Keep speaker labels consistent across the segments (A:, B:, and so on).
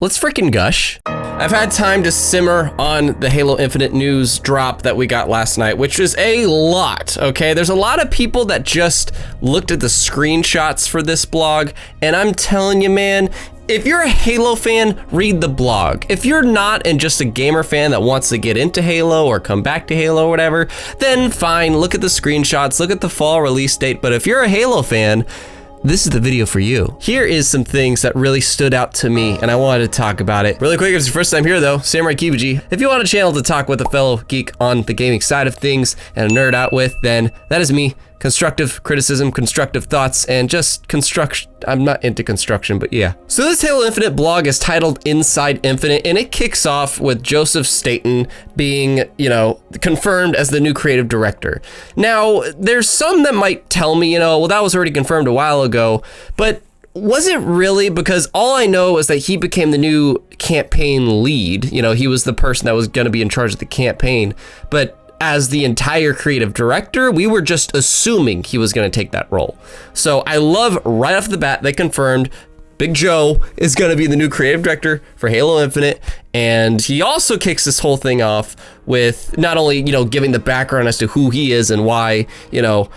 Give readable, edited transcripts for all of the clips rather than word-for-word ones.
A: Let's freaking gush. I've had time to simmer on the Halo Infinite news drop that we got last night, which is a lot, okay? There's a lot of people that just looked at the screenshots for this blog, and I'm telling you, man, if you're a Halo fan, read the blog. If you're not and just a gamer fan that wants to get into Halo or come back to Halo or whatever, then fine, look at the screenshots, look at the fall release date, but if you're a Halo fan, this is the video for you. Here is some things that really stood out to me, and I wanted to talk about it. Really quick, if it's your first time here though, Samurai Kibiji. If you want a channel to talk with a fellow geek on the gaming side of things and nerd out with, then that is me. Constructive criticism, constructive thoughts, and just construction. I'm not into construction, but yeah. So this Halo Infinite blog is titled Inside Infinite, and it kicks off with Joseph Staten being, confirmed as the new creative director. Now, there's some that might tell me, well, that was already confirmed a while ago, but was it really? Because all I know is that he became the new campaign lead. He was the person that was going to be in charge of the campaign, but as the entire creative director, we were just assuming he was going to take that role. So I love right off the bat, they confirmed Big Joe is going to be the new creative director for Halo Infinite. And he also kicks this whole thing off with not only, giving the background as to who he is and why, to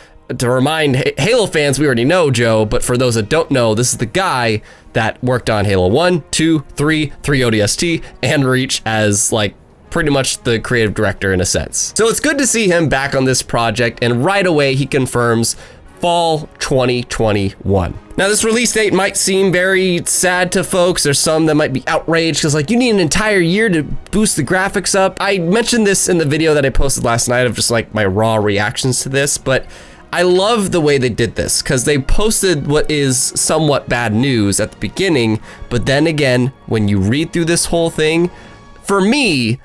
A: remind Halo fans, we already know Joe, but for those that don't know, this is the guy that worked on Halo 1, 2, 3 ODST, and Reach as pretty much the creative director in a sense. So it's good to see him back on this project, and right away he confirms fall 2021. Now this release date might seem very sad to folks. There's some that might be outraged because you need an entire year to boost the graphics up. I mentioned this in the video that I posted last night of just my raw reactions to this, but I love the way they did this because they posted what is somewhat bad news at the beginning, but then again, when you read through this whole thing, for me,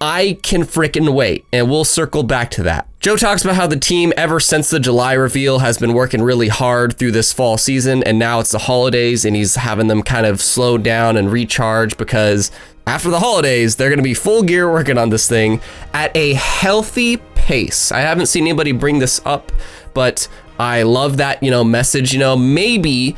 A: I can frickin' wait, and we'll circle back to that. Joe talks about how the team, ever since the July reveal, has been working really hard through this fall season, and now it's the holidays, and he's having them kind of slow down and recharge because after the holidays, they're gonna be full gear working on this thing at a healthy pace. I haven't seen anybody bring this up, but I love that, message. Maybe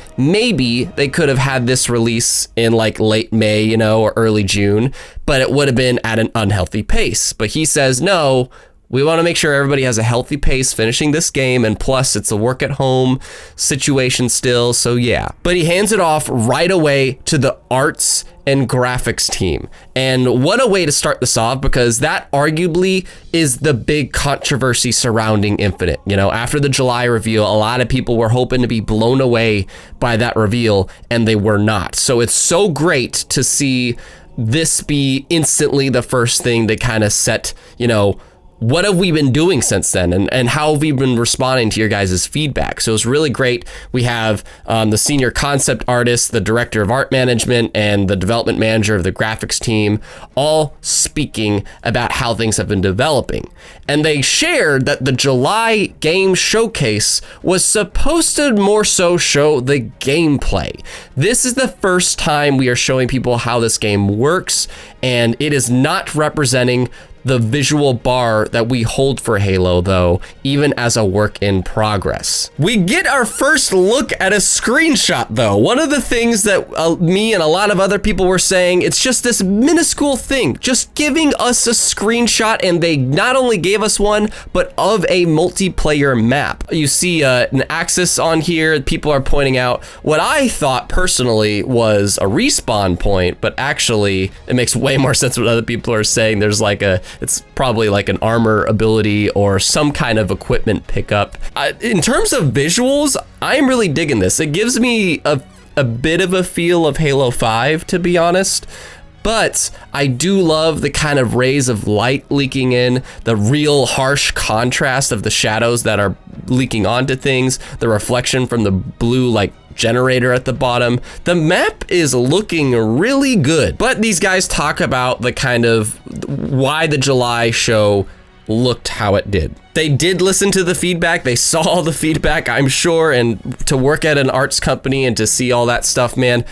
A: they could have had this release in late May, or early June, but it would have been at an unhealthy pace. But he says, no, we want to make sure everybody has a healthy pace finishing this game, and plus it's a work at home situation still, so yeah. But he hands it off right away to the arts and graphics team. And what a way to start this off, because that arguably is the big controversy surrounding Infinite. After the July reveal, a lot of people were hoping to be blown away by that reveal, and they were not. So it's so great to see this be instantly the first thing to kind of set, what have we been doing since then, and how have we been responding to your guys' feedback? So it's really great. We have the senior concept artist, the director of art management, and the development manager of the graphics team all speaking about how things have been developing. And they shared that the July game showcase was supposed to more so show the gameplay. This is the first time we are showing people how this game works, and it is not representing the visual bar that we hold for Halo, though, even as a work in progress. We get our first look at a screenshot, though. One of the things that me and a lot of other people were saying, it's just this minuscule thing, just giving us a screenshot, and they not only gave us one, but of a multiplayer map. You see an axis on here. People are pointing out what I thought personally was a respawn point, but actually it makes way more sense what other people are saying. There's it's probably an armor ability or some kind of equipment pickup. In terms of visuals, I'm really digging this. It gives me a bit of a feel of Halo 5, to be honest. But I do love the kind of rays of light leaking in, the real harsh contrast of the shadows that are leaking onto things, the reflection from the blue generator at the bottom. The map is looking really good, but these guys talk about the kind of why the July show looked how it did. They did listen to the feedback. They saw the feedback, I'm sure, and to work at an arts company and to see all that stuff, man,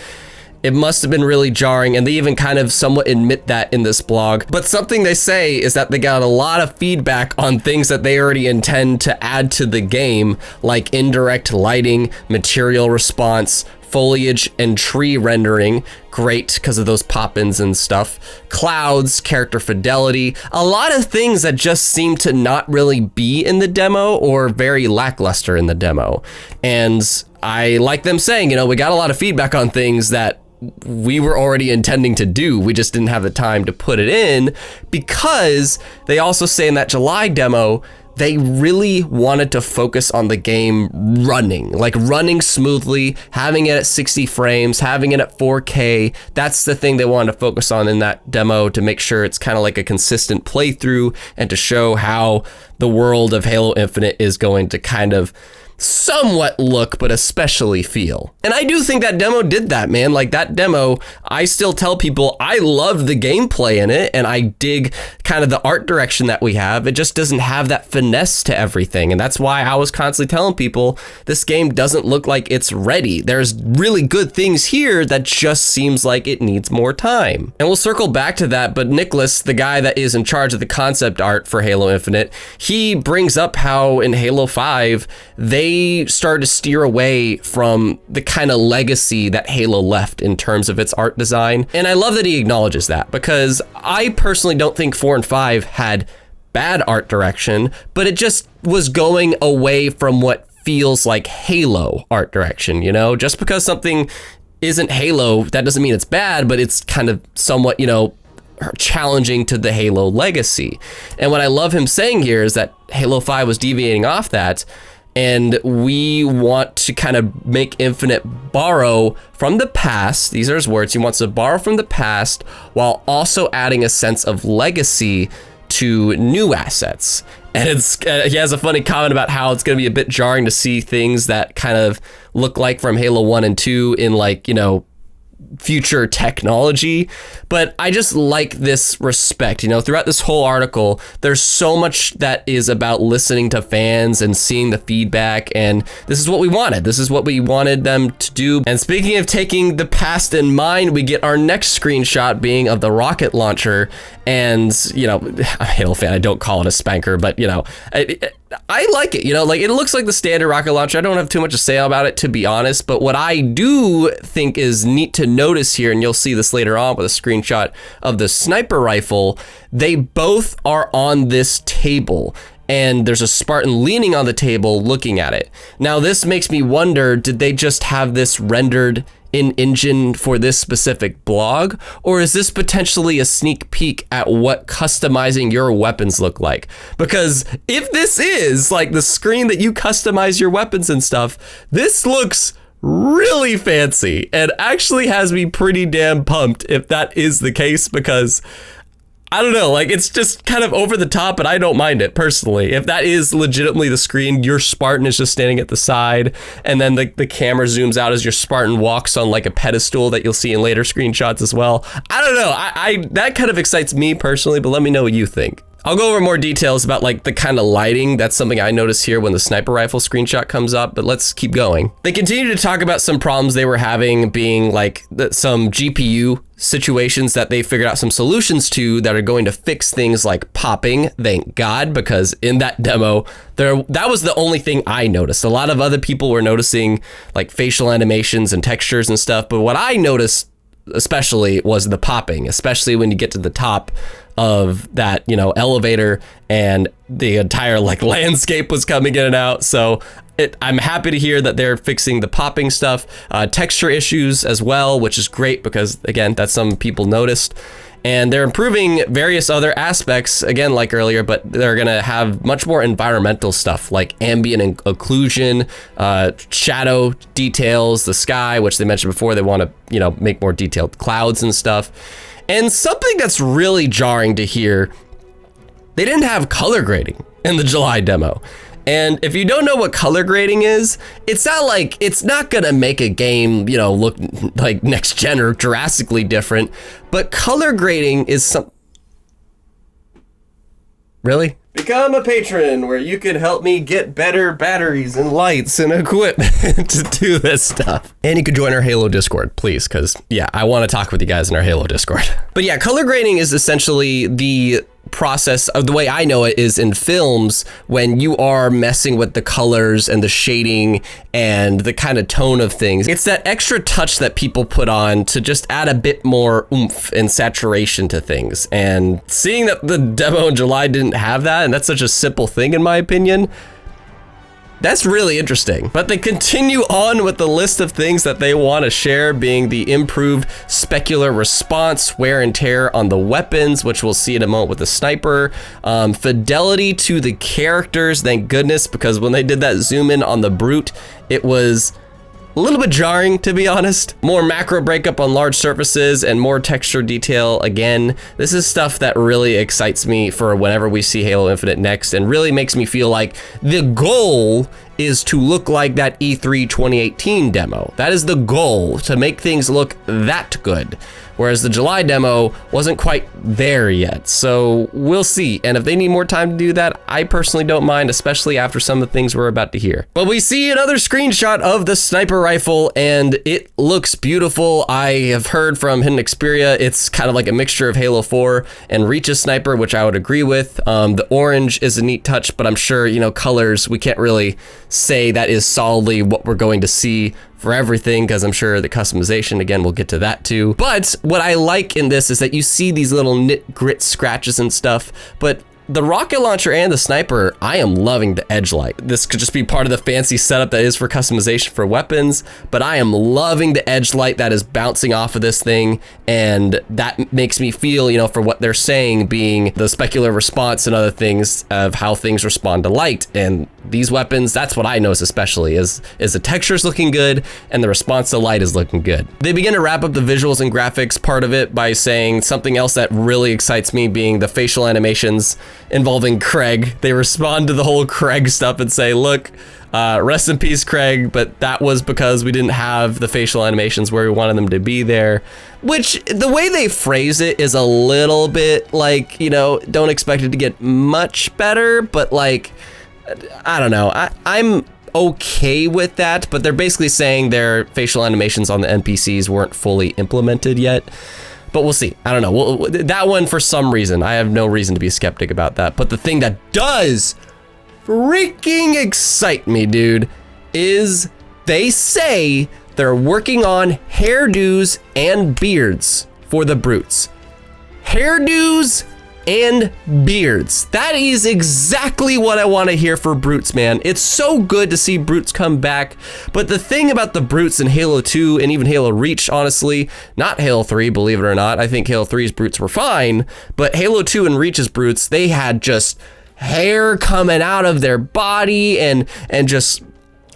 A: It must have been really jarring, and they even kind of somewhat admit that in this blog. But something they say is that they got a lot of feedback on things that they already intend to add to the game, like indirect lighting, material response, foliage and tree rendering, great because of those pop-ins and stuff, clouds, character fidelity, a lot of things that just seem to not really be in the demo or very lackluster in the demo. And I like them saying, you know, we got a lot of feedback on things that we were already intending to do. We just didn't have the time to put it in, because they also say in that July demo, they really wanted to focus on the game running smoothly, having it at 60 frames, having it at 4K. That's the thing they wanted to focus on in that demo, to make sure it's kind of like a consistent playthrough and to show how the world of Halo Infinite is going to kind of somewhat look, but especially feel. And I do think that demo did that, man. Like that demo, I still tell people I love the gameplay in it, and I dig kind of the art direction that we have. It just doesn't have that finesse to everything. And that's why I was constantly telling people this game doesn't look like it's ready. There's really good things here that just seems like it needs more time. And we'll circle back to that, but Nicholas, the guy that is in charge of the concept art for Halo Infinite, he brings up how in Halo 5, they started to steer away from the kind of legacy that Halo left in terms of its art design. And I love that he acknowledges that, because I personally don't think 4 and 5 had bad art direction, but it just was going away from what feels like Halo art direction, you know? Just because something isn't Halo, that doesn't mean it's bad, but it's kind of somewhat, you know, challenging to the Halo legacy. And what I love him saying here is that Halo 5 was deviating off that, and we want to kind of make Infinite borrow from the past. These are his words. He wants to borrow from the past while also adding a sense of legacy to new assets. And he has a funny comment about how it's going to be a bit jarring to see things that kind of look like from Halo 1 and 2 in, like, you know, future technology. But I just like this respect, you know, throughout this whole article, there's so much that is about listening to fans and seeing the feedback, and this is what we wanted. This is what we wanted them to do. And speaking of taking the past in mind, we get our next screenshot being of the rocket launcher. And, you know, I'm a Halo fan, I don't call it a spanker, but, you know, I like it, you know, like it looks like the standard rocket launcher. I don't have too much to say about it, to be honest, but what I do think is neat to notice here, and you'll see this later on with a screenshot of the sniper rifle, they both are on this table, and there's a Spartan leaning on the table looking at it. Now, this makes me wonder, did they just have this rendered in engine for this specific blog, or is this potentially a sneak peek at what customizing your weapons look like? Because if this is like the screen that you customize your weapons and stuff, this looks really fancy and actually has me pretty damn pumped if that is the case, because I don't know, like it's just kind of over the top, but I don't mind it personally. If that is legitimately the screen, your Spartan is just standing at the side, and then the camera zooms out as your Spartan walks on like a pedestal that you'll see in later screenshots as well. I don't know, I that kind of excites me personally, but let me know what you think. I'll go over more details about like the kind of lighting. That's something I noticed here when the sniper rifle screenshot comes up, but let's keep going. They continue to talk about some problems they were having, being like some GPU situations that they figured out some solutions to that are going to fix things like popping, thank God, because in that demo, that was the only thing I noticed. A lot of other people were noticing like facial animations and textures and stuff, but what I noticed especially was the popping, especially when you get to the top of that, you know, elevator and the entire like landscape was coming in and out. So I'm happy to hear that they're fixing the popping stuff, texture issues as well, which is great because again, that's some people noticed. And they're improving various other aspects, again, like earlier, but they're gonna have much more environmental stuff like ambient occlusion, shadow details, the sky, which they mentioned before. They want to, you know, make more detailed clouds and stuff. And something that's really jarring to hear, they didn't have color grading in the July demo. And if you don't know what color grading is, it's not gonna make a game, you know, look like next gen or drastically different, but color grading is Really? Become a patron where you can help me get better batteries and lights and equipment to do this stuff. And you can join our Halo Discord, please, because, yeah, I want to talk with you guys in our Halo Discord. But yeah, color grading is essentially the process of the way I know it is in films when you are messing with the colors and the shading and the kind of tone of things. It's that extra touch that people put on to just add a bit more oomph and saturation to things. And seeing that the demo in July didn't have that, and that's such a simple thing in my opinion, that's really interesting. But they continue on with the list of things that they want to share, being the improved specular response, wear and tear on the weapons, which we'll see in a moment with the sniper, fidelity to the characters, thank goodness, because when they did that zoom in on the brute, it was a little bit jarring, to be honest. More macro breakup on large surfaces and more texture detail again. This is stuff that really excites me for whenever we see Halo Infinite next, and really makes me feel like the goal is to look like that E3 2018 demo. That is the goal, to make things look that good. Whereas the July demo wasn't quite there yet. So we'll see. And if they need more time to do that, I personally don't mind, especially after some of the things we're about to hear. But we see another screenshot of the sniper rifle and it looks beautiful. I have heard from Hidden Xperia, it's kind of like a mixture of Halo 4 and Reach's sniper, which I would agree with. The orange is a neat touch, but I'm sure, you know, colors, we can't really say that is solidly what we're going to see for everything, because I'm sure the customization, again, we'll get to that too. But what I like in this is that you see these little nit grit scratches and stuff, but the rocket launcher and the sniper, I am loving the edge light. This could just be part of the fancy setup that is for customization for weapons, but I am loving the edge light that is bouncing off of this thing, and that makes me feel, you know, for what they're saying being the specular response and other things of how things respond to light. And these weapons, that's what I notice especially, is the texture's looking good and the response to light is looking good. They begin to wrap up the visuals and graphics part of it by saying something else that really excites me, being the facial animations involving Craig. They respond to the whole Craig stuff and say, look, rest in peace, Craig, but that was because we didn't have the facial animations where we wanted them to be there. Which, the way they phrase it is a little bit like, you know, don't expect it to get much better, but like, I don't know. I'm okay with that, but they're basically saying their facial animations on the NPCs weren't fully implemented yet. But we'll see. I don't know. Well, that one, for some reason, I have no reason to be a skeptic about that. But the thing that does freaking excite me, dude, is they say they're working on hairdos and beards for the brutes. Hairdos and beards. That is exactly what I want to hear for brutes, man. It's so good to see brutes come back. But the thing about the brutes in Halo 2 and even Halo Reach, honestly, not Halo 3, believe it or not. I think Halo 3's brutes were fine, but Halo 2 and Reach's brutes, they had just hair coming out of their body and just,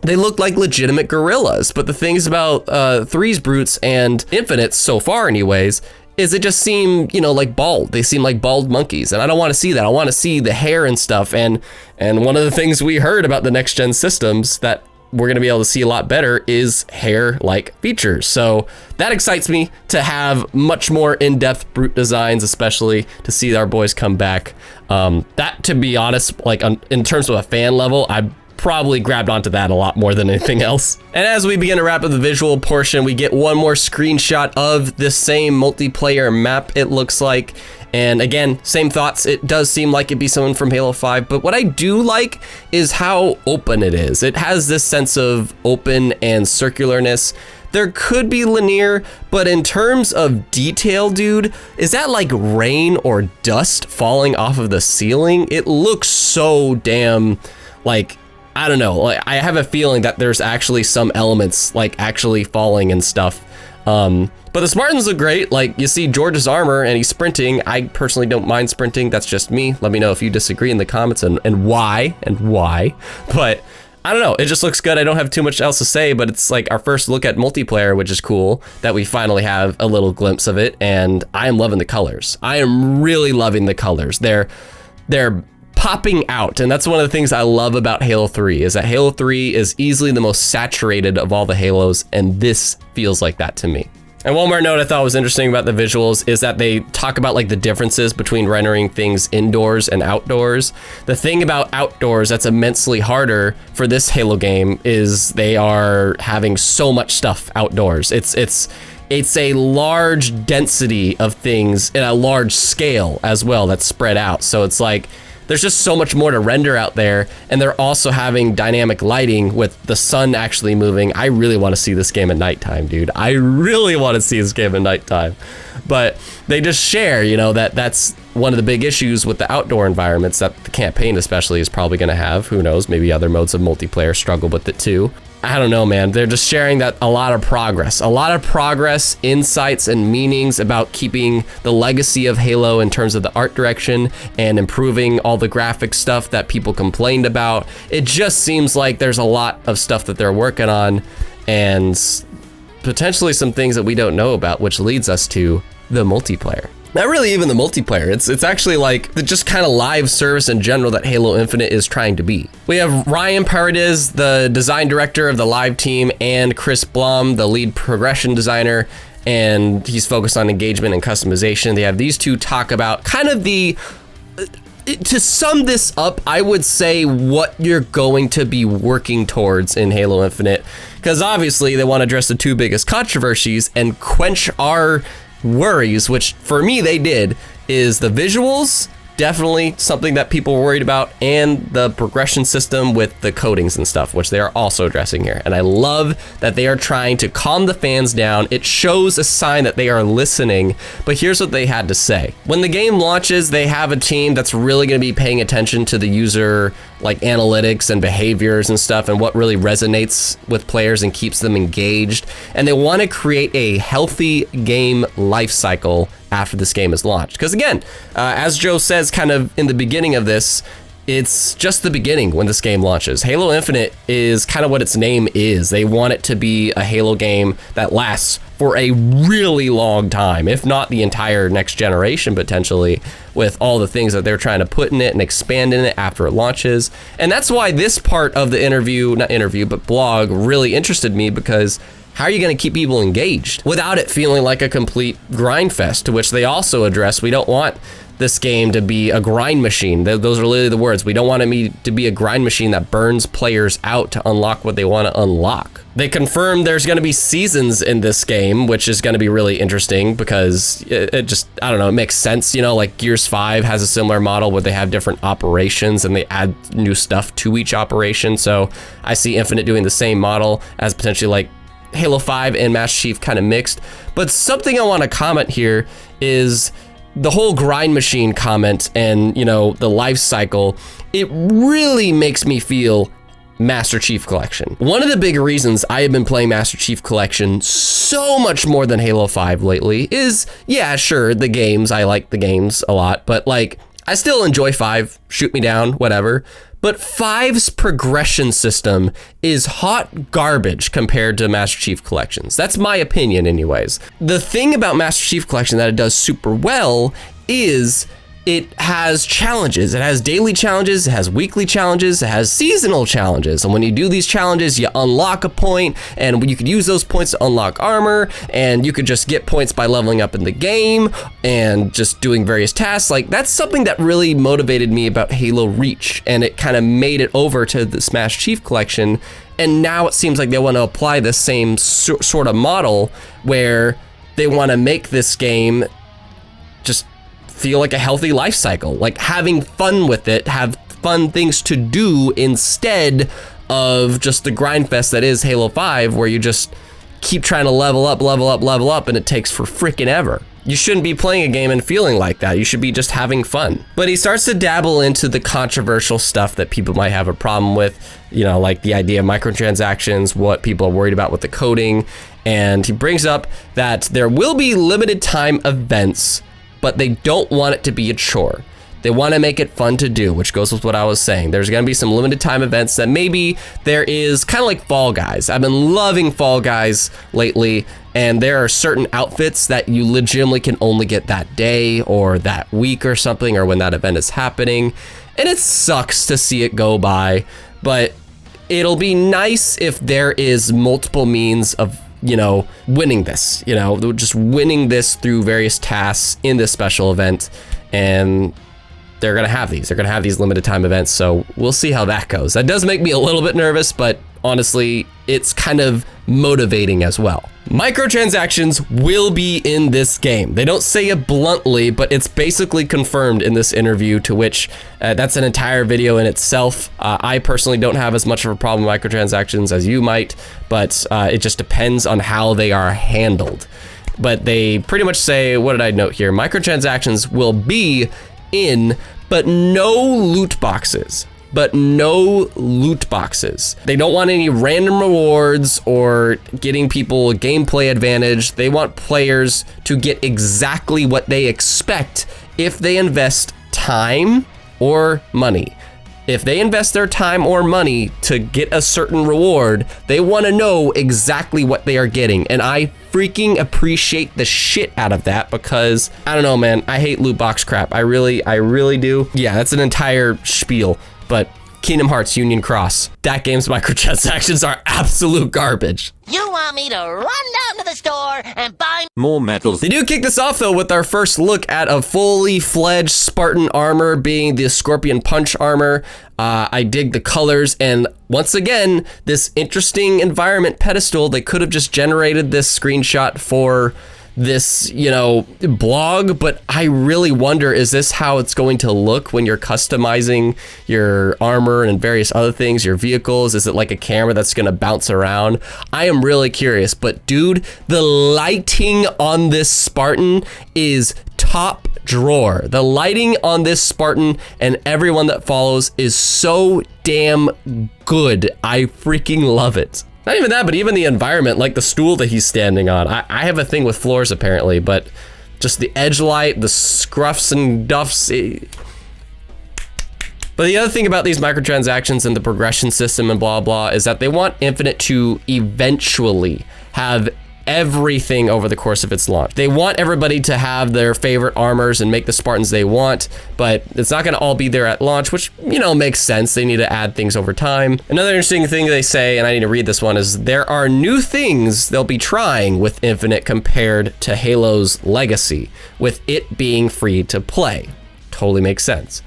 A: they looked like legitimate gorillas. But the things about 3's brutes and Infinite's so far anyways, is it just seem, you know, like bald. They seem like bald monkeys, and I don't want to see that. I want to see the hair and stuff. And one of the things we heard about the next gen systems that we're going to be able to see a lot better is hair-like features. So that excites me to have much more in-depth brute designs, especially to see our boys come back. That, to be honest, like in terms of a fan level, I probably grabbed onto that a lot more than anything else. And as we begin to wrap up the visual portion, we get one more screenshot of this same multiplayer map, it looks like. And again, same thoughts. It does seem like it'd be someone from Halo 5, but what I do like is how open it is. It has this sense of open and circularness. There could be linear, but in terms of detail, dude, is that like rain or dust falling off of the ceiling? It looks so damn, like, I don't know, like, I have a feeling that there's actually some elements like actually falling and stuff. But the Spartans look great. Like, you see George's armor and he's sprinting. I personally don't mind sprinting. That's just me. Let me know if you disagree in the comments and why. But I don't know. It just looks good. I don't have too much else to say, but it's like our first look at multiplayer, which is cool that we finally have a little glimpse of it. And I am loving the colors. I am really loving the colors. They're popping out, and that's one of the things I love about Halo 3 is that Halo 3 is easily the most saturated of all the Halos, and this feels like that to me. And one more note I thought was interesting about the visuals is that they talk about like the differences between rendering things indoors and outdoors. The thing about outdoors that's immensely harder for this Halo game is they are having so much stuff outdoors. It's a large density of things in a large scale as well that's spread out. So it's like there's just so much more to render out there, and they're also having dynamic lighting with the sun actually moving. I really want to see this game at nighttime, dude. I really want to see this game at nighttime. But they just share, you know, that's one of the big issues with the outdoor environments that the campaign especially is probably going to have. Who knows, maybe other modes of multiplayer struggle with it too. I don't know, man. They're just sharing that a lot of progress, insights, and meanings about keeping the legacy of Halo in terms of the art direction and improving all the graphic stuff that people complained about. It just seems like there's a lot of stuff that they're working on and potentially some things that we don't know about, which leads us to the multiplayer. Not really even the multiplayer. It's actually like the just kind of live service in general that Halo Infinite is trying to be. We have Ryan Paredes, the design director of the live team, and Chris Blum, the lead progression designer, and he's focused on engagement and customization. They have these two talk about kind of the... To sum this up, I would say what you're going to be working towards in Halo Infinite, because obviously they want to address the two biggest controversies and quench our worries, which for me they did, is the visuals, definitely something that people were worried about, and the progression system with the coatings and stuff, which they are also addressing here. And I love that they are trying to calm the fans down. It shows a sign that they are listening, but here's what they had to say. When the game launches, they have a team that's really going to be paying attention to the user like analytics and behaviors and stuff and what really resonates with players and keeps them engaged. And they want to create a healthy game life cycle after this game is launched. Because again, as Joe says kind of in the beginning of this, it's just the beginning when this game launches. Halo Infinite is kind of what its name is. They want it to be a Halo game that lasts for a really long time, if not the entire next generation potentially, with all the things that they're trying to put in it and expand in it after it launches. And that's why this part of the not blog really interested me, because how are you going to keep people engaged without it feeling like a complete grind fest? To which they also address, we don't want this game to be a grind machine. Those are literally the words. We don't want it to be a grind machine that burns players out to unlock what they want to unlock. They confirmed there's going to be seasons in this game, which is going to be really interesting because it just, I don't know, it makes sense. You know, like Gears 5 has a similar model where they have different operations and they add new stuff to each operation. So I see Infinite doing the same model as potentially like Halo 5 and Master Chief kind of mixed. But something I want to comment here is the whole grind machine comment and, you know, the life cycle. It really makes me feel Master Chief Collection. One of the big reasons I have been playing Master Chief Collection so much more than Halo 5 lately is, yeah, sure, the games. I like the games a lot, but like, I still enjoy 5, shoot me down, whatever. But 5's progression system is hot garbage compared to Master Chief Collections. That's my opinion anyways. The thing about Master Chief Collection that it does super well is it has challenges. It has daily challenges, it has weekly challenges, it has seasonal challenges. And when you do these challenges, you unlock a point, and you could use those points to unlock armor, and you could just get points by leveling up in the game and just doing various tasks. Like, that's something that really motivated me about Halo Reach, and it kind of made it over to the Master Chief Collection. And now it seems like they want to apply the same sort of model where they want to make this game just feel like a healthy life cycle, like having fun with it, have fun things to do instead of just the grind fest that is Halo 5, where you just keep trying to level up, and it takes for freaking ever. You shouldn't be playing a game and feeling like that. You should be just having fun. But he starts to dabble into the controversial stuff that people might have a problem with, you know, like the idea of microtransactions, what people are worried about with the coding. And he brings up that there will be limited time events, but they don't want it to be a chore. They want to make it fun to do, which goes with what I was saying. There's going to be some limited time events that maybe there is, kind of like Fall Guys. I've been loving Fall Guys lately, and there are certain outfits that you legitimately can only get that day or that week or something, or when that event is happening. And it sucks to see it go by, but it'll be nice if there is multiple means of you know, winning this, you know, just winning this through various tasks in this special event. And they're going to have these. They're going to have these limited time events. So we'll see how that goes. That does make me a little bit nervous, but honestly, it's kind of motivating as well. Microtransactions will be in this game. They don't say it bluntly, but it's basically confirmed in this interview, to which that's an entire video in itself. I personally don't have as much of a problem with microtransactions as you might, but it just depends on how they are handled. But they pretty much say, what did I note here? Microtransactions will be in, but no loot boxes. But no loot boxes. They don't want any random rewards or getting people a gameplay advantage. They want players to get exactly what they expect if they invest time or money. If they invest their time or money to get a certain reward, they want to know exactly what they are getting. And I freaking appreciate the shit out of that, because I don't know, man, I hate loot box crap. I really do. Yeah, that's an entire spiel. But Kingdom Hearts Union Cross, that game's microtransactions are absolute garbage.
B: You want me to run down to the store and buy
C: more medals?
A: They do kick this off, though, with our first look at a fully fledged Spartan armor, being the Scorpion Punch armor. I dig the colors, and once again, this interesting environment pedestal. They could have just generated this screenshot for this, you know, blog, but I really wonder, is this how it's going to look when you're customizing your armor and various other things, your vehicles? Is it like a camera that's gonna bounce around? I am really curious, but dude, the lighting on this Spartan is top drawer. The lighting on this Spartan and everyone that follows is so damn good. I freaking love it. Not even that, but even the environment, like the stool that he's standing on. I have a thing with floors apparently, but just the edge light, the scruffs and duffs. But the other thing about these microtransactions and the progression system and blah, blah, is that they want Infinite to eventually have everything over the course of its launch. They want everybody to have their favorite armors and make the Spartans they want, but it's not going to all be there at launch, which, you know, makes sense. They need to add things over time. Another interesting thing they say, and I need to read this one, is there are new things they'll be trying with Infinite compared to Halo's Legacy, with it being free to play. Totally makes sense.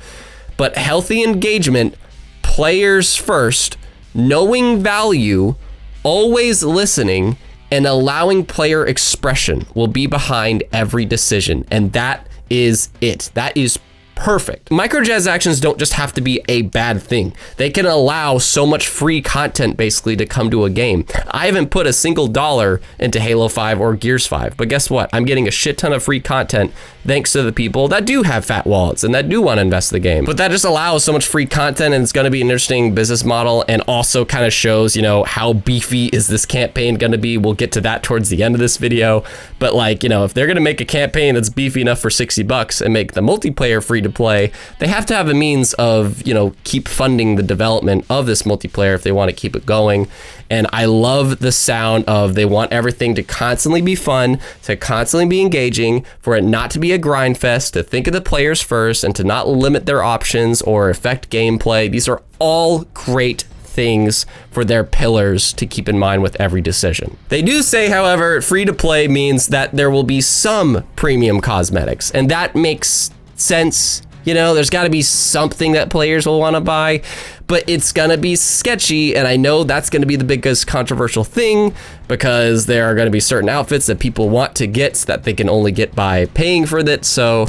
A: But healthy engagement, players first, knowing value, always listening, and allowing player expression will be behind every decision. And that is it. That is perfect. Microtransactions don't just have to be a bad thing. They can allow so much free content basically to come to a game. I haven't put a single dollar into Halo 5 or Gears 5, but guess what? I'm getting a shit ton of free content thanks to the people that do have fat wallets and that do want to invest in the game. But that just allows so much free content, and it's going to be an interesting business model, and also kind of shows, you know, how beefy is this campaign going to be. We'll get to that towards the end of this video. But like, you know, if they're going to make a campaign that's beefy enough for $60 and make the multiplayer free to play, they have to have a means of, you know, keep funding the development of this multiplayer if they want to keep it going. And I love the sound of, they want everything to constantly be fun, to constantly be engaging, for it not to be a grind fest, to think of the players first, and to not limit their options or affect gameplay. These are all great things for their pillars to keep in mind with every decision. They do say, however, free to play means that there will be some premium cosmetics, and that makes sense. You know, there's got to be something that players will want to buy, but it's going to be sketchy. And I know that's going to be the biggest controversial thing, because there are going to be certain outfits that people want to get that they can only get by paying for that. So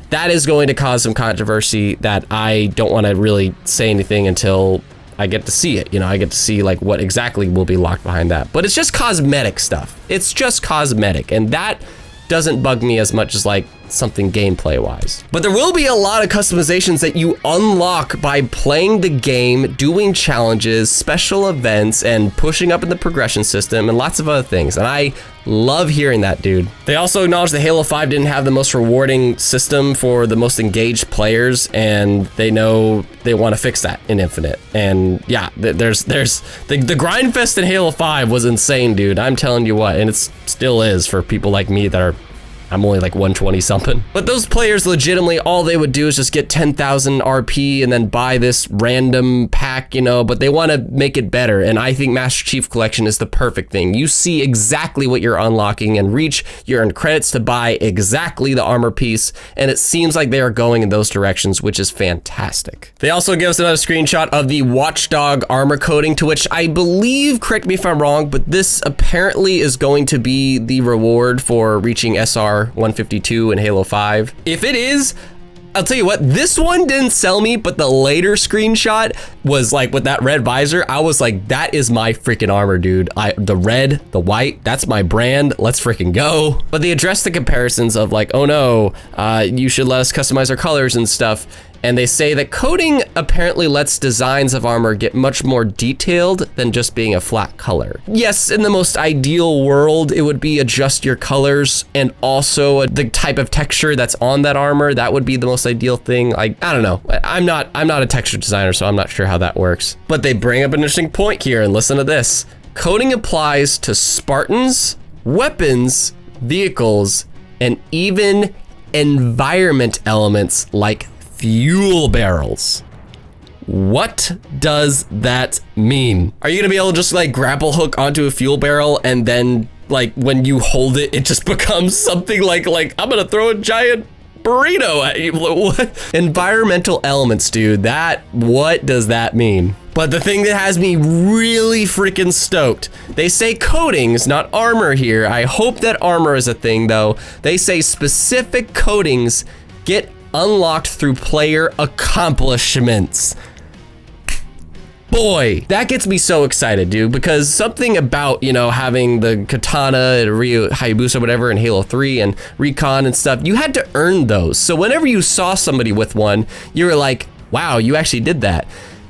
A: that is going to cause some controversy that I don't want to really say anything until I get to see it. You know, I get to see like what exactly will be locked behind that. But it's just cosmetic stuff. It's just cosmetic. And that doesn't bug me as much as like something gameplay wise. But there will be a lot of customizations that you unlock by playing the game, doing challenges, special events, and pushing up in the progression system, and lots of other things. And I love hearing that, dude. They also acknowledge that Halo 5 didn't have the most rewarding system for the most engaged players, and they know they want to fix that in Infinite. And yeah, there's the grind fest in Halo 5 was insane, dude. I'm telling you what, and it still is for people like me that are I'm only like 120 something. But those players legitimately, all they would do is just get 10,000 RP and then buy this random pack, you know, but they want to make it better. And I think Master Chief Collection is the perfect thing. You see exactly what you're unlocking, and Reach, you earn credits to buy exactly the armor piece. And it seems like they are going in those directions, which is fantastic. They also give us another screenshot of the Watchdog armor coating, to which I believe, correct me if I'm wrong, but this apparently is going to be the reward for reaching SR 152 in Halo 5. If it is, I'll tell you what, this one didn't sell me, but the later screenshot was like with that red visor, I was like, that is my freaking armor, dude. The red, the white, that's my brand. Let's freaking go. But they address the comparisons of like, oh no, you should let us customize our colors and stuff. And they say that coding apparently lets designs of armor get much more detailed than just being a flat color. Yes, in the most ideal world, it would be adjust your colors and also the type of texture that's on that armor. That would be the most ideal thing. Like, I don't know. I'm not a texture designer, so I'm not sure how that works. But they bring up an interesting point here, and listen to this. Coding applies to Spartans, weapons, vehicles, and even environment elements like fuel barrels. What does that mean? Are you gonna be able to just like grapple hook onto a fuel barrel and then like when you hold it, it just becomes something like I'm gonna throw a giant burrito at you? What? Environmental elements, dude. What does that mean? But the thing that has me really freaking stoked, they say coatings, not armor here. I hope that armor is a thing though. They say specific coatings get unlocked through player accomplishments. Boy, that gets me so excited, dude, because something about, you know, having the katana, Ryu Hayabusa, whatever, in Halo 3 and Recon and stuff, you had to earn those. So whenever you saw somebody with one, you were like, wow, you actually did that.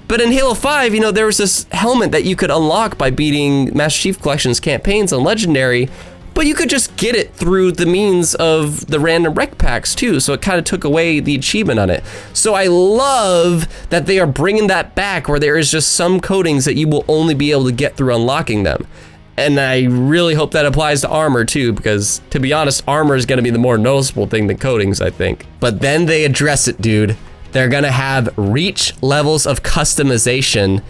A: But in Halo 5, you know, there was this helmet that you could unlock by beating Master Chief Collection's campaigns on Legendary, but you could just get it through the means of the random rec packs too, so it kind of took away the achievement on it. So I love that they are bringing that back, where there is just some coatings that you will only be able to get through unlocking them. And I really hope that applies to armor too, because to be honest, armor is gonna be the more noticeable thing than coatings, I think. But then they address it, dude. They're gonna have reach levels of customization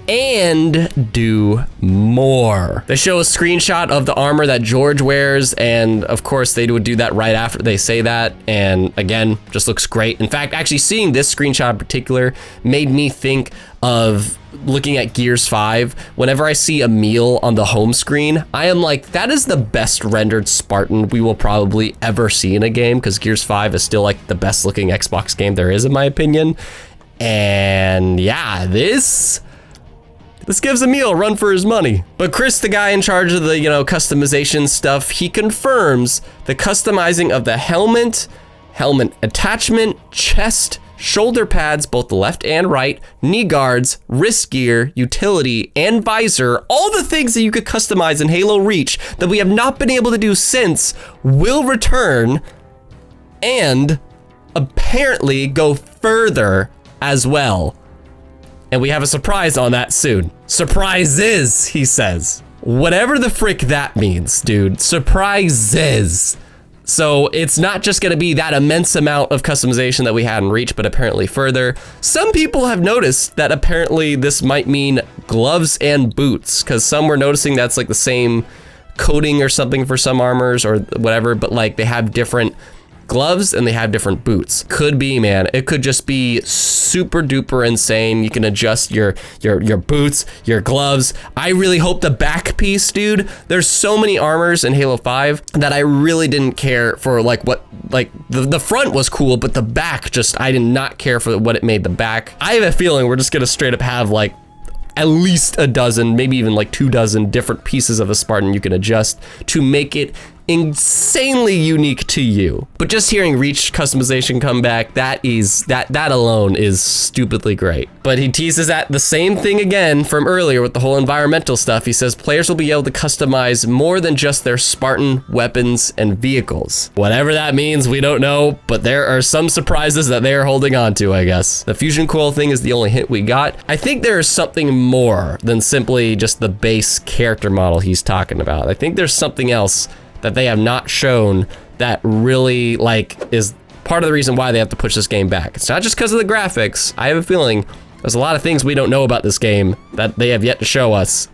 A: and do more. They show a screenshot of the armor that George wears, and of course they would do that right after they say that, and again, just looks great. In fact, actually seeing this screenshot in particular made me think of looking at Gears 5. Whenever I see a meal on the home screen, I am like, that is the best rendered Spartan we will probably ever see in a game, because Gears 5 is still like the best looking Xbox game there is, in my opinion. And yeah, this gives Emil a run for his money. But Chris, the guy in charge of the, you know, customization stuff, he confirms the customizing of the helmet attachment, chest, shoulder pads, both the left and right, knee guards, wrist gear, utility, and visor, all the things that you could customize in Halo Reach that we have not been able to do since, will return and apparently go further as well. And we have a surprise on that soon. Surprises, he says. Whatever the frick that means, dude. Surprises. So it's not just gonna be that immense amount of customization that we had in Reach, but apparently further. Some people have noticed that apparently this might mean gloves and boots, because some were noticing that's like the same coating or something for some armors or whatever, but like they have different gloves and they have different boots. Could be, man. It could just be super duper insane. You can adjust your boots, your gloves. I really hope the back piece, dude. There's so many armors in Halo 5 that I really didn't care for, like what, like the front was cool, but the back just, I did not care for what it made the back. I have a feeling we're just gonna straight up have like at least a dozen, maybe even like 24 different pieces of a Spartan you can adjust to make it insanely unique to you. But just hearing Reach customization come back, that alone is stupidly great. But he teases at the same thing again from earlier with the whole environmental stuff. He says players will be able to customize more than just their Spartan weapons and vehicles. Whatever that means, we don't know, but there are some surprises that they are holding on to, I guess. The fusion coil thing is the only hint we got. I think there is something more than simply just the base character model he's talking about. I think there's something else that they have not shown that really like is part of the reason why they have to push this game back. It's not just because of the graphics. I have a feeling there's a lot of things we don't know about this game that they have yet to show us.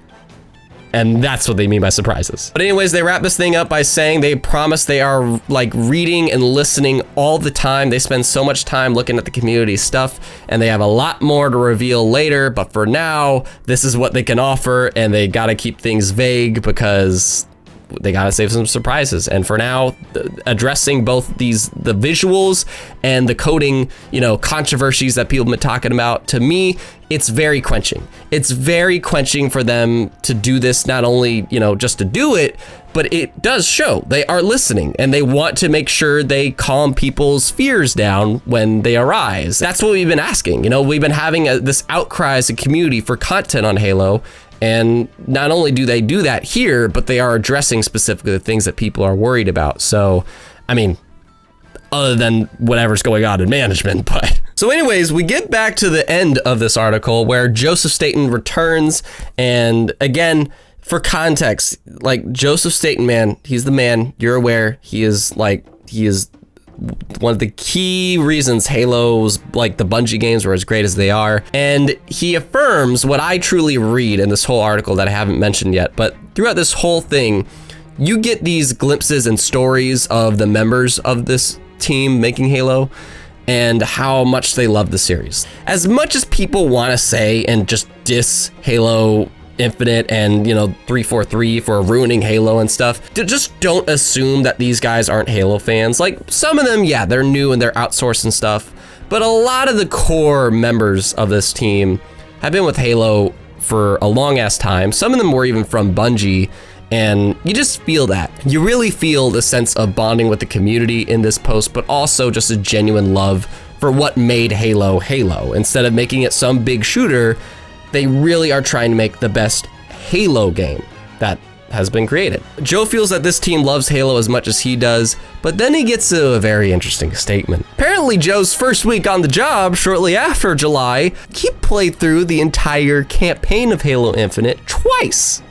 A: And that's what they mean by surprises. But anyways, they wrap this thing up by saying they promise they are like reading and listening all the time. They spend so much time looking at the community stuff, and they have a lot more to reveal later. But for now, this is what they can offer, and they gotta keep things vague because they gotta save some surprises. And for now, addressing both the visuals and the coding, controversies that people have been talking about, to me, it's very quenching. It's very quenching for them to do this, not only, just to do it, but it does show they are listening and they want to make sure they calm people's fears down when they arise. That's what we've been asking. We've been having this outcry as a community for content on Halo. And not only do they do that here, but they are addressing specifically the things that people are worried about. So, I mean, other than whatever's going on in management, but. So anyways, we get back to the end of this article where Joseph Staten returns. And again, for context, like Joseph Staten, man, he's the man. You're aware. He is one of the key reasons Halo's, like the Bungie games, were as great as they are. And he affirms what I truly read in this whole article that I haven't mentioned yet. But throughout this whole thing, you get these glimpses and stories of the members of this team making Halo and how much they love the series. As much as people want to say and just diss Halo Infinite and 343 for ruining Halo and stuff, just don't assume that these guys aren't Halo fans. Like some of them, yeah, they're new and they're outsourced and stuff, but a lot of the core members of this team have been with Halo for a long ass time. Some of them were even from Bungie, and you just feel that. You really feel the sense of bonding with the community in this post, but also just a genuine love for what made Halo Halo. Instead of making it some big shooter, they really are trying to make the best Halo game that has been created. Joe feels that this team loves Halo as much as he does, but then he gets to a very interesting statement. Apparently, Joe's first week on the job, shortly after July, he played through the entire campaign of Halo Infinite twice.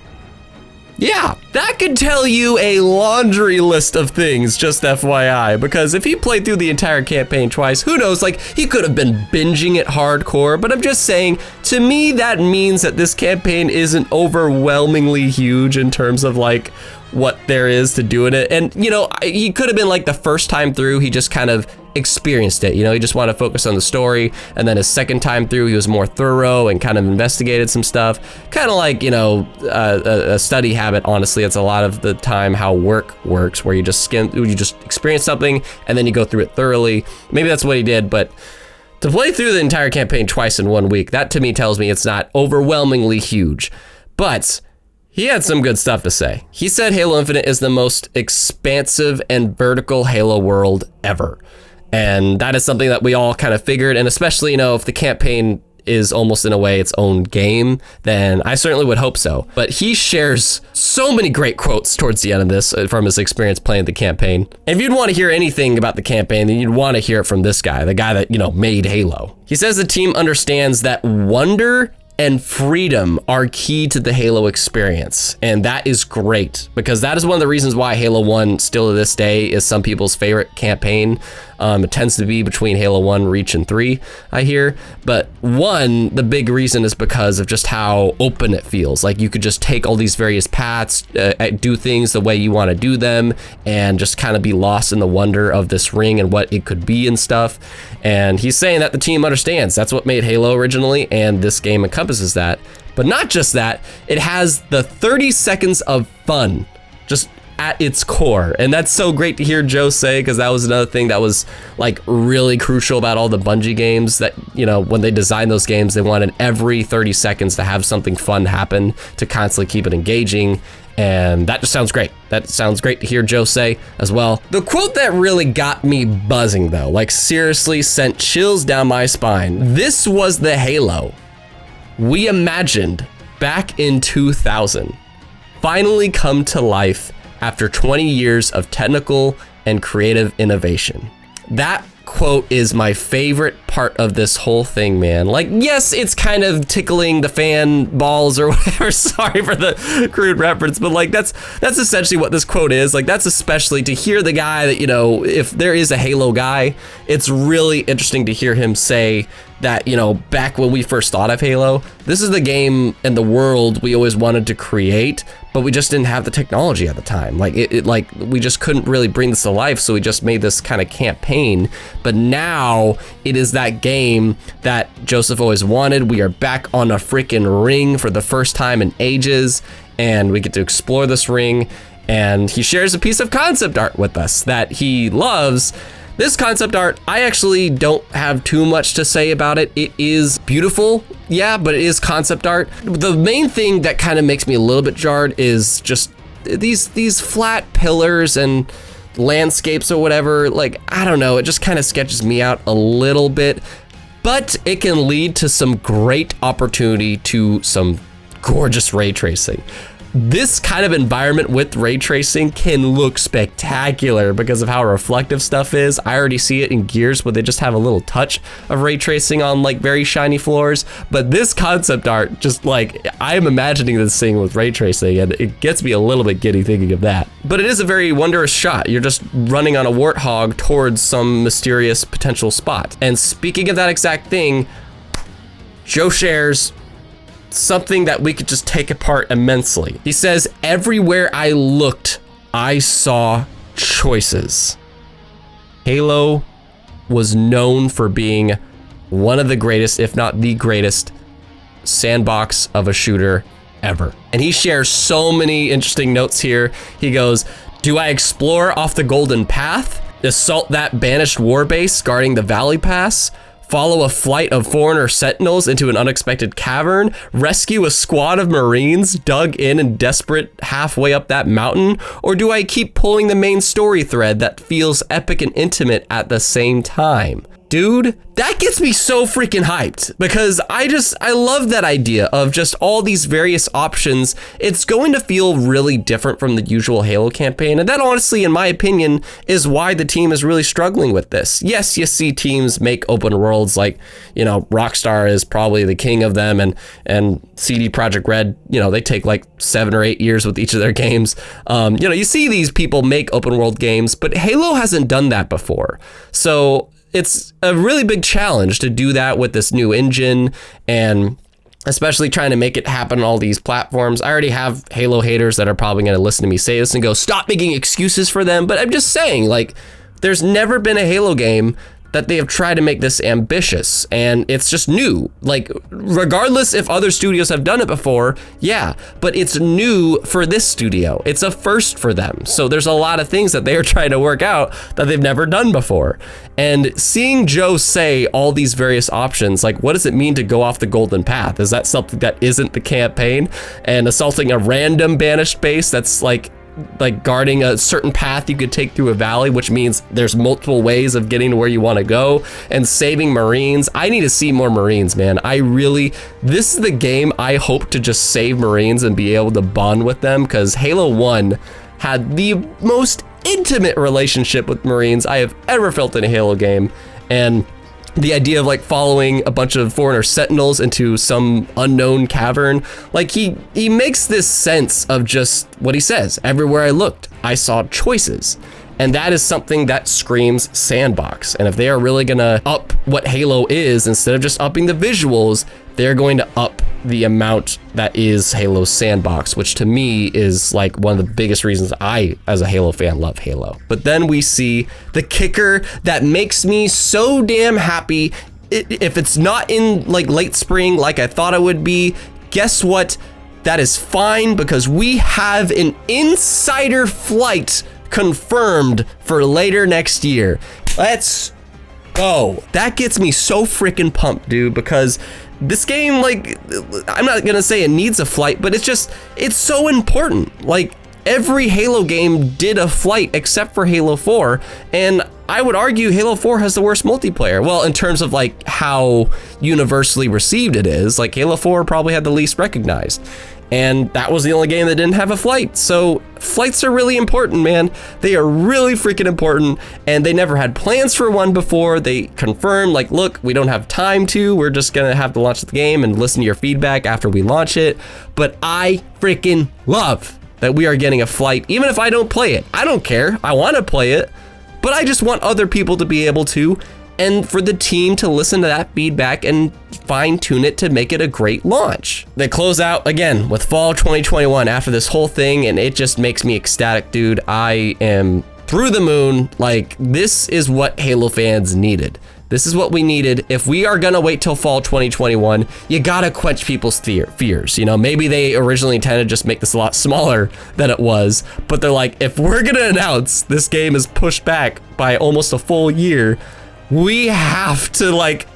A: Yeah, that could tell you a laundry list of things, just FYI, because if he played through the entire campaign twice, who knows, like, he could have been binging it hardcore, but I'm just saying, to me, that means that this campaign isn't overwhelmingly huge in terms of, like, what there is to do in it. And, he could have been, like, the first time through, he just kind of experienced it. He just wanted to focus on the story. And then his second time through, he was more thorough and kind of investigated some stuff. Kind of like, a study habit, honestly. It's a lot of the time how work works, where you just experience something and then you go through it thoroughly. Maybe that's what he did, but to play through the entire campaign twice in 1 week, that to me tells me it's not overwhelmingly huge. But he had some good stuff to say. He said Halo Infinite is the most expansive and vertical Halo world ever. And that is something that we all kind of figured. And especially, if the campaign is almost in a way its own game, then I certainly would hope so. But he shares so many great quotes towards the end of this from his experience playing the campaign. And if you'd want to hear anything about the campaign, then you'd want to hear it from this guy, the guy that, made Halo. He says the team understands that wonder and freedom are key to the Halo experience. And that is great, because that is one of the reasons why Halo 1 still to this day is some people's favorite campaign. It tends to be between Halo 1, Reach, and 3, I hear. But 1, the big reason is because of just how open it feels. Like you could just take all these various paths, do things the way you want to do them, and just kind of be lost in the wonder of this ring and what it could be and stuff. And he's saying that the team understands. That's what made Halo originally, and this game encompasses that. But not just that, it has the 30 seconds of fun just at its core. And that's so great to hear Joe say, because that was another thing that was like really crucial about all the Bungie games, that, when they designed those games, they wanted every 30 seconds to have something fun happen to constantly keep it engaging. And that just sounds great. That sounds great to hear Joe say as well. The quote that really got me buzzing, though, like seriously sent chills down my spine. This was the Halo we imagined back in 2000 finally come to life after 20 years of technical and creative innovation. That quote is my favorite part of this whole thing, man. Like, yes, it's kind of tickling the fan balls or whatever. Sorry for the crude reference, but like that's essentially what this quote is. Like, that's especially to hear the guy that, you know, if there is a Halo guy, it's really interesting to hear him say that, you know, back when we first thought of Halo, this is the game and the world we always wanted to create, but we just didn't have the technology at the time. Like like we just couldn't really bring this to life, so we just made this kind of campaign. But now it is that game that Joseph always wanted. We are back on a freaking ring for the first time in ages, and we get to explore this ring, and he shares a piece of concept art with us that he loves. This concept art, I actually don't have too much to say about it. It is beautiful, yeah, but it is concept art. The main thing that kind of makes me a little bit jarred is just these flat pillars and landscapes or whatever. Like, I don't know, it just kind of sketches me out a little bit, but it can lead to some great opportunity to some gorgeous ray tracing. This kind of environment with ray tracing can look spectacular because of how reflective stuff is. I already see it in Gears where they just have a little touch of ray tracing on like very shiny floors. But this concept art, just like, I'm imagining this thing with ray tracing, and it gets me a little bit giddy thinking of that. But it is a very wondrous shot. You're just running on a warthog towards some mysterious potential spot. And speaking of that exact thing, Joe shares something that we could just take apart immensely. He says, everywhere I looked, I saw choices. Halo was known for being one of the greatest, if not the greatest, sandbox of a shooter ever. And he shares so many interesting notes here. He goes, do I explore off the Golden Path? Assault that banished warbase guarding the Valley Pass? Follow a flight of foreigner sentinels into an unexpected cavern, rescue a squad of Marines dug in and desperate halfway up that mountain? Or do I keep pulling the main story thread that feels epic and intimate at the same time? Dude, that gets me so freaking hyped because I love that idea of just all these various options. It's going to feel really different from the usual Halo campaign. And that honestly, in my opinion, is why the team is really struggling with this. Yes, you see teams make open worlds like, you know, Rockstar is probably the king of them, and CD Projekt Red, you know, they take like 7 or 8 years with each of their games. You know, you see these people make open world games, but Halo hasn't done that before. So it's a really big challenge to do that with this new engine, and especially trying to make it happen on all these platforms. I already have Halo haters that are probably going to listen to me say this and go, stop making excuses for them. But I'm just saying, like, there's never been a Halo game that they have tried to make this ambitious, and it's just new. Like, regardless if other studios have done it before, yeah, but it's new for this studio. It's a first for them. So there's a lot of things that they are trying to work out that they've never done before. And seeing Joe say all these various options, like, what does it mean to go off the Golden Path? Is that something that isn't the campaign? And assaulting a random banished base that's like guarding a certain path you could take through a valley, which means there's multiple ways of getting to where you want to go, and saving Marines. I need to see more Marines, man. This is the game I hope to just save Marines and be able to bond with them, because Halo 1 had the most intimate relationship with Marines I have ever felt in a Halo game. And the idea of like following a bunch of foreigner sentinels into some unknown cavern, like he makes this sense of just what he says. Everywhere I looked, I saw choices. And that is something that screams sandbox. And if they are really gonna up what Halo is, instead of just upping the visuals, they're going to up the amount that is Halo's sandbox, which to me is like one of the biggest reasons I, as a Halo fan, love Halo. But then we see the kicker that makes me so damn happy. If it's not in like late spring like I thought it would be, guess what? That is fine, because we have an insider flight confirmed for later next year. Let's go. That gets me so freaking pumped, dude, because this game, like, I'm not gonna say it needs a flight, but it's so important. Like, every Halo game did a flight except for Halo 4, and I would argue Halo 4 has the worst multiplayer. Well, in terms of like how universally received it is, like Halo 4 probably had the least recognized. and that was the only game that didn't have a flight. So flights are really important, man. They are really freaking important, and they never had plans for one before. They confirmed, like, look, we don't have time to. We're just gonna have to launch the game and listen to your feedback after we launch it. But I freaking love that we are getting a flight, even if I don't play it. I don't care. I want to play it, but I just want other people to be able to, and for the team to listen to that feedback and fine tune it to make it a great launch. They close out again with fall 2021 after this whole thing, and it just makes me ecstatic, dude. I am through the moon. Like, this is what Halo fans needed. This is what we needed. If we are gonna wait till fall 2021, you gotta quench people's fears. You know, maybe they originally intended to just make this a lot smaller than it was, but they're like, if we're gonna announce this game is pushed back by almost a full year, we have to, like,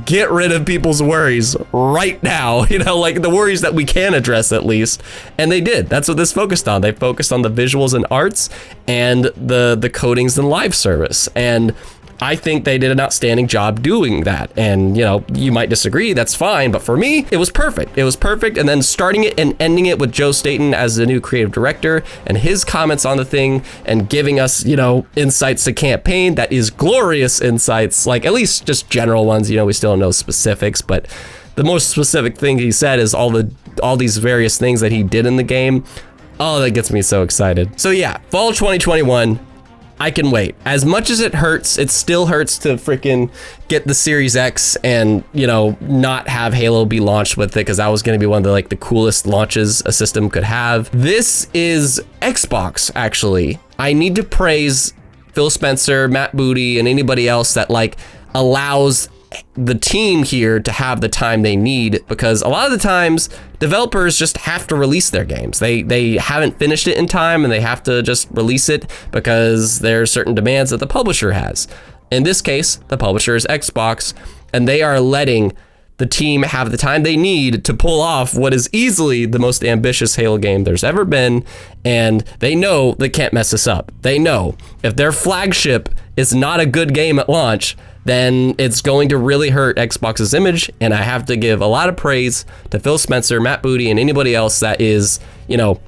A: get rid of people's worries right now, you know, like the worries that we can address at least. And they did. That's what this focused on. They focused on the visuals and arts and the codings and live service. And I think they did an outstanding job doing that. And, you know, you might disagree, that's fine. But for me, it was perfect. It was perfect. And then starting it and ending it with Joe Staten as the new creative director and his comments on the thing and giving us, you know, insights to campaign, that is glorious insights, like at least just general ones. You know, we still don't know specifics, but the most specific thing he said is all these various things that he did in the game. Oh, that gets me so excited. So yeah, fall 2021. I can wait. As much as it hurts, it still hurts to freaking get the Series X and, you know, not have Halo be launched with it, because that was going to be one of the coolest launches a system could have. This is Xbox, actually. I need to praise Phil Spencer, Matt Booty, and anybody else that allows the team here to have the time they need, because a lot of the times developers just have to release their games. They haven't finished it in time and they have to just release it because there are certain demands that the publisher has. In this case, the publisher is Xbox, and they are letting the team have the time they need to pull off what is easily the most ambitious Halo game there's ever been. And they know they can't mess this up. They know if their flagship is not a good game at launch, then it's going to really hurt Xbox's image. And I have to give a lot of praise to Phil Spencer, Matt Booty, and anybody else that is, you know,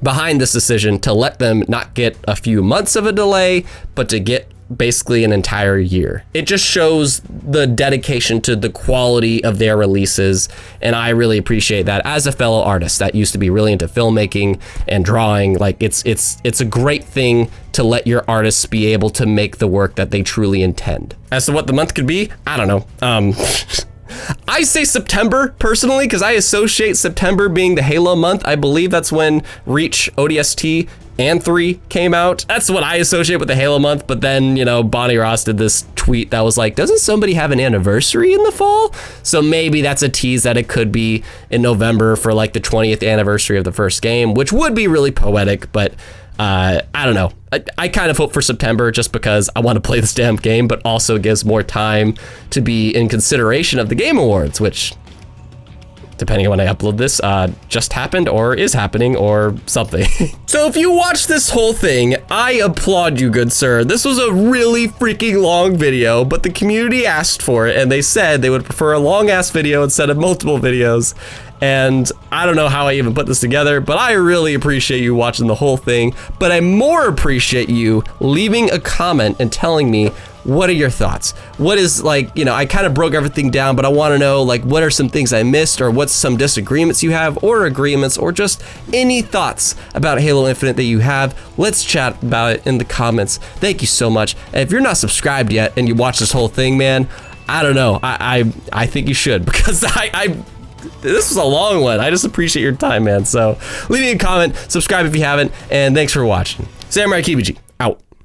A: behind this decision to let them not get a few months of a delay, but to get basically an entire year. It just shows the dedication to the quality of their releases, and I really appreciate that as a fellow artist that used to be really into filmmaking and drawing. Like, it's a great thing to let your artists be able to make the work that they truly intend. As to what the month could be, I don't know. I say September personally, because I associate September being the Halo month. I believe that's when Reach, ODST, and 3 came out. That's what I associate with the Halo month. But then, you know, Bonnie Ross did this tweet that was like, doesn't somebody have an anniversary in the fall? So maybe that's a tease that it could be in November for like the 20th anniversary of the first game, which would be really poetic. But I don't know. I kind of hope for September just because I want to play this damn game, but also gives more time to be in consideration of the Game Awards, which, depending on when I upload this, just happened or is happening or something. So if you watch this whole thing, I applaud you, good sir. This was a really freaking long video, but the community asked for it, and they said they would prefer a long-ass video instead of multiple videos. And I don't know how I even put this together, but I really appreciate you watching the whole thing. But I more appreciate you leaving a comment and telling me, what are your thoughts? What is, like, you know, I kind of broke everything down, but I want to know, like, what are some things I missed, or what's some disagreements you have, or agreements, or just any thoughts about Halo Infinite that you have. Let's chat about it in the comments. Thank you so much. And if you're not subscribed yet and you watch this whole thing, man, I don't know. I think you should, because this was a long one. I just appreciate your time, man. So leave me a comment, subscribe if you haven't, and thanks for watching. Samurai Kibiji.